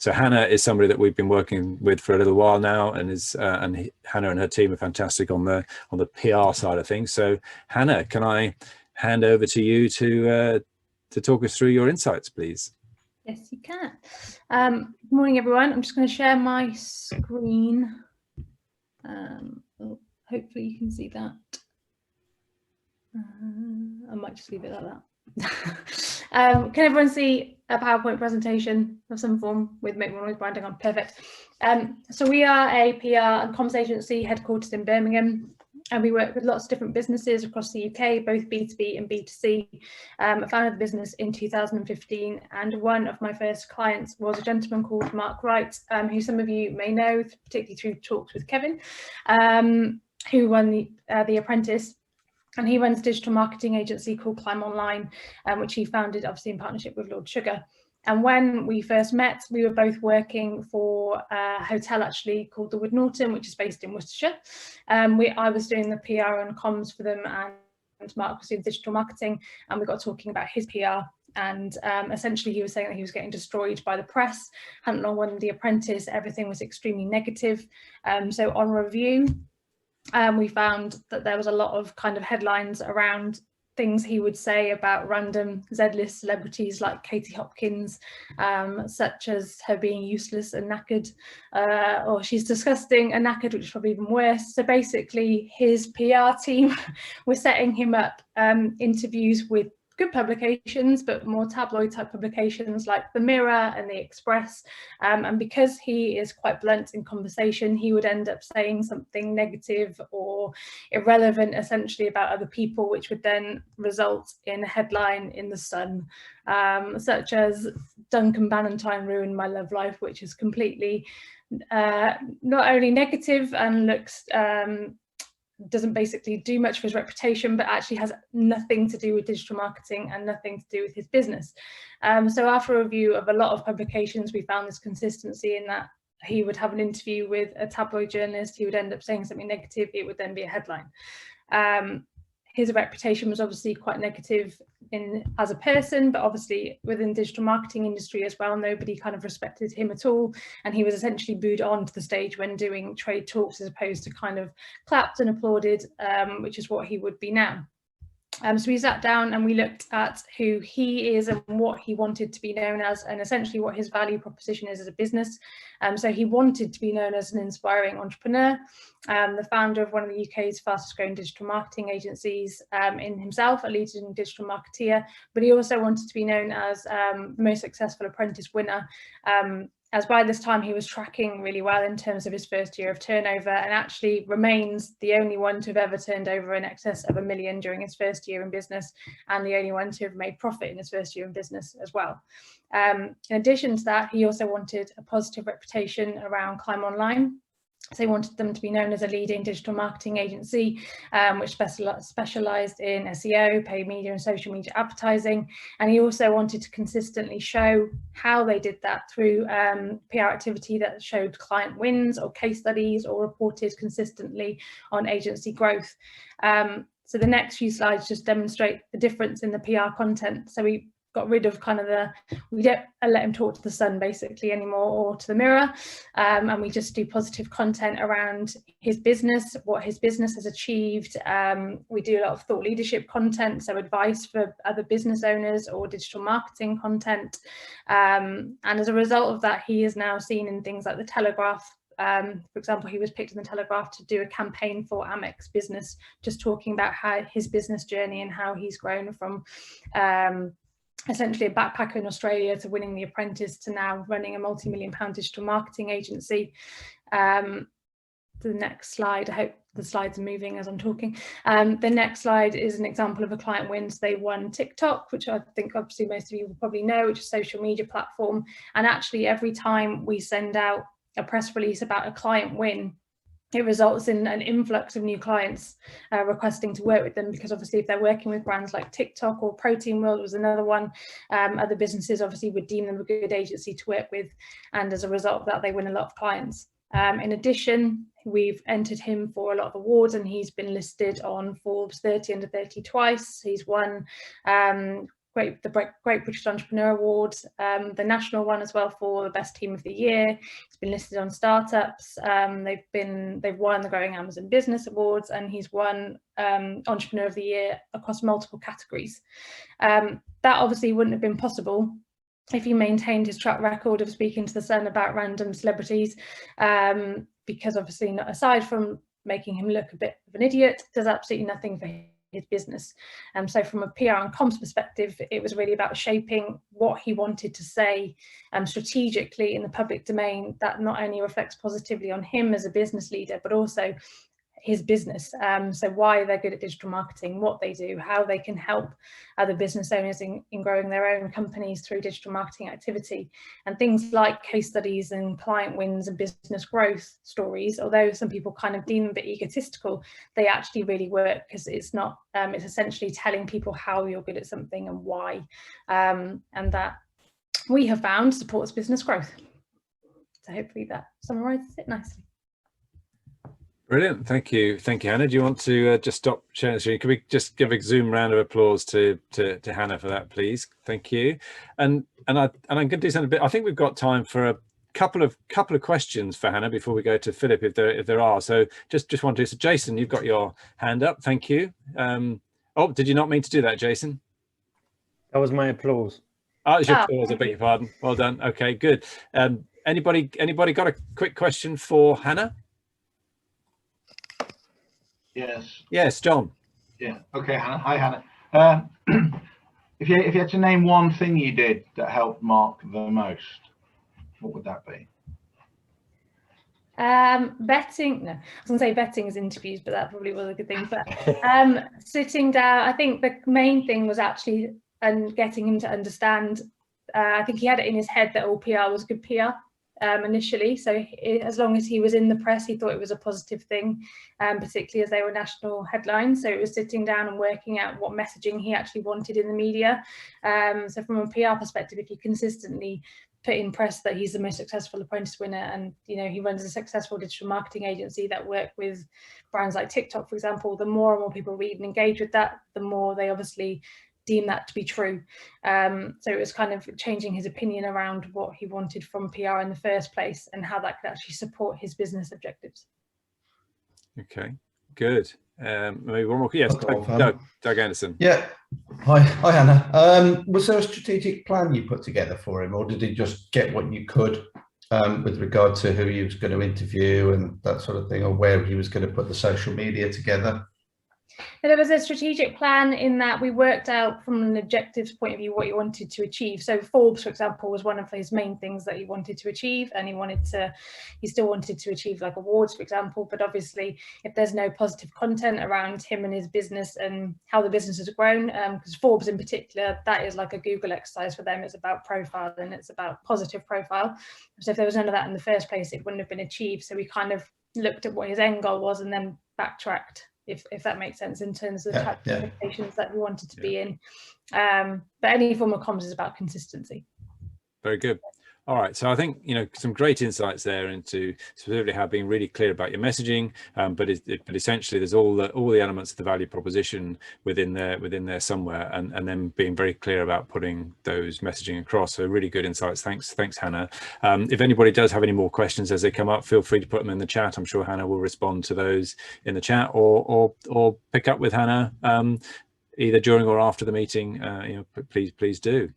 So Hannah is somebody that we've been working with for a little while now, and Hannah and her team are fantastic on the PR side of things. So Hannah, can I hand over to you to talk us through your insights, please? Yes, you can. Good morning, everyone. I'm just going to share my screen. Hopefully you can see that. I might just leave it like that. Can everyone see a PowerPoint presentation of some form with Make More Noise branding on? Perfect. So we are a PR and comms agency headquartered in Birmingham, and we work with lots of different businesses across the UK, both B2B and B2C. I founded the business in 2015, and one of my first clients was a gentleman called Mark Wright, who some of you may know, particularly through talks with Kevin, who won the Apprentice. And he runs a digital marketing agency called Climb Online, which he founded obviously in partnership with Lord Sugar. And when we first met, we were both working for a hotel actually called the Wood Norton, which is based in Worcestershire. I was doing the PR and comms for them, and Mark was doing digital marketing, and we got talking about his PR. And essentially he was saying that he was getting destroyed by the press, hadn't long won the Apprentice, everything was extremely negative. So on review, we found that there was a lot of kind of headlines around things he would say about random Z-list celebrities like Katie Hopkins, such as her being useless and knackered, or she's disgusting and knackered, which is probably even worse. So basically his PR team was setting him up interviews with good publications, but more tabloid type publications like the Mirror and the Express, and because he is quite blunt in conversation, he would end up saying something negative or irrelevant essentially about other people, which would then result in a headline in the Sun, such as Duncan Bannatyne ruined my love life, which is completely not only negative and looks doesn't basically do much for his reputation, but actually has nothing to do with digital marketing and nothing to do with his business. So after a review of a lot of publications, we found this consistency in that he would have an interview with a tabloid journalist, he would end up saying something negative, it would then be a headline. His reputation was obviously quite negative as a person, but obviously within the digital marketing industry as well, nobody kind of respected him at all. And he was essentially booed onto the stage when doing trade talks as opposed to kind of clapped and applauded, which is what he would be now. So we sat down and we looked at who he is and what he wanted to be known as, and essentially what his value proposition is as a business. So he wanted to be known as an inspiring entrepreneur, the founder of one of the UK's fastest growing digital marketing agencies, in himself, a leading digital marketeer, but he also wanted to be known as the most successful Apprentice winner, as by this time he was tracking really well in terms of his first year of turnover, and actually remains the only one to have ever turned over in excess of £1 million during his first year in business, and the only one to have made profit in his first year in business as well. In addition to that, he also wanted a positive reputation around Climb Online. So he wanted them to be known as a leading digital marketing agency, which specialised in SEO, paid media and social media advertising. And he also wanted to consistently show how they did that through PR activity that showed client wins or case studies or reported consistently on agency growth. So the next few slides just demonstrate the difference in the PR content. So we got rid of kind of we don't let him talk to the Sun basically anymore, or to the Mirror, and we just do positive content around his business, what his business has achieved. We do a lot of thought leadership content, so advice for other business owners or digital marketing content, and as a result of that, he is now seen in things like the Telegraph. For example, he was picked in the Telegraph to do a campaign for Amex Business, just talking about how his business journey and how he's grown from essentially a backpacker in Australia to winning the Apprentice to now running a multi-million-pound digital marketing agency. The next slide, I hope the slides are moving as I'm talking. The next slide is an example of a client win. So they won TikTok, which I think obviously most of you will probably know, which is a social media platform. And actually every time we send out a press release about a client win, it results in an influx of new clients requesting to work with them, because obviously if they're working with brands like TikTok or Protein World was another one, other businesses obviously would deem them a good agency to work with, and as a result of that they win a lot of clients. In addition, we've entered him for a lot of awards, and he's been listed on Forbes 30 Under 30 twice. He's won Great British Entrepreneur Awards, the national one as well for the best team of the year. He's been listed on startups. They've won the Growing Amazon Business Awards, and he's won Entrepreneur of the Year across multiple categories. That obviously wouldn't have been possible if he maintained his track record of speaking to the Sun about random celebrities, because obviously, aside from making him look a bit of an idiot, does absolutely nothing for his business. So from a PR and comms perspective, it was really about shaping what he wanted to say strategically in the public domain that not only reflects positively on him as a business leader, but also his business. So why they're good at digital marketing, what they do, how they can help other business owners in growing their own companies through digital marketing activity, and things like case studies and client wins and business growth stories. Although some people kind of deem them a bit egotistical, they actually really work, because it's not, it's essentially telling people how you're good at something and why, and that we have found supports business growth. So hopefully that summarizes it nicely. Brilliant, thank you, Hannah. Do you want to just stop sharing the screen? Can we just give a Zoom round of applause to Hannah for that, please? Thank you. And I'm going to do something a bit. I think we've got time for a couple of questions for Hannah before we go to Philip, if there are. So just want to. So Jason, you've got your hand up. Thank you. Oh, did you not mean to do that, Jason? That was my applause. Oh, it's your applause. I beg your pardon. Well done. Okay, good. Anybody got a quick question for Hannah? Yes. Yes, John. Yeah. Okay, Hannah. Hi, Hannah. If you had to name one thing you did that helped Mark the most, what would that be? Vetting. No, I was going to say vetting as interviews, but that probably was a good thing. But sitting down, I think the main thing was actually getting him to understand. I think he had it in his head that all PR was good PR. Initially, so as long as he was in the press, he thought it was a positive thing, particularly as they were national headlines. So it was sitting down and working out what messaging he actually wanted in the media. So from a PR perspective, if you consistently put in press that he's the most successful Apprentice winner, and he runs a successful digital marketing agency that work with brands like TikTok, for example, the more and more people read and engage with that, the more they obviously deem that to be true. So it was kind of changing his opinion around what he wanted from PR in the first place and how that could actually support his business objectives. Okay, good. Maybe one more. Yes, Doug Anderson. Yeah. Hi Hannah. Was there a strategic plan you put together for him, or did he just get what you could with regard to who he was going to interview and that sort of thing, or where he was going to put the social media together? There was a strategic plan in that we worked out from an objectives point of view what he wanted to achieve. So Forbes, for example, was one of his main things that he wanted to achieve, and he still wanted to achieve like awards, for example. But obviously, if there's no positive content around him and his business and how the business has grown, because Forbes in particular, that is like a Google exercise for them. It's about profile and it's about positive profile. So if there was none of that in the first place, it wouldn't have been achieved. So we kind of looked at what his end goal was and then backtracked, if that makes sense, in terms of the type of applications that he wanted to be in. But any form of comms is about consistency. Very good. All right, so I think some great insights there into specifically how being really clear about your messaging, but essentially there's all the elements of the value proposition within there somewhere, and then being very clear about putting those messaging across. So really good insights. Thanks Hannah. If anybody does have any more questions as they come up, feel free to put them in the chat. I'm sure Hannah will respond to those in the chat, or pick up with Hannah either during or after the meeting. Please do.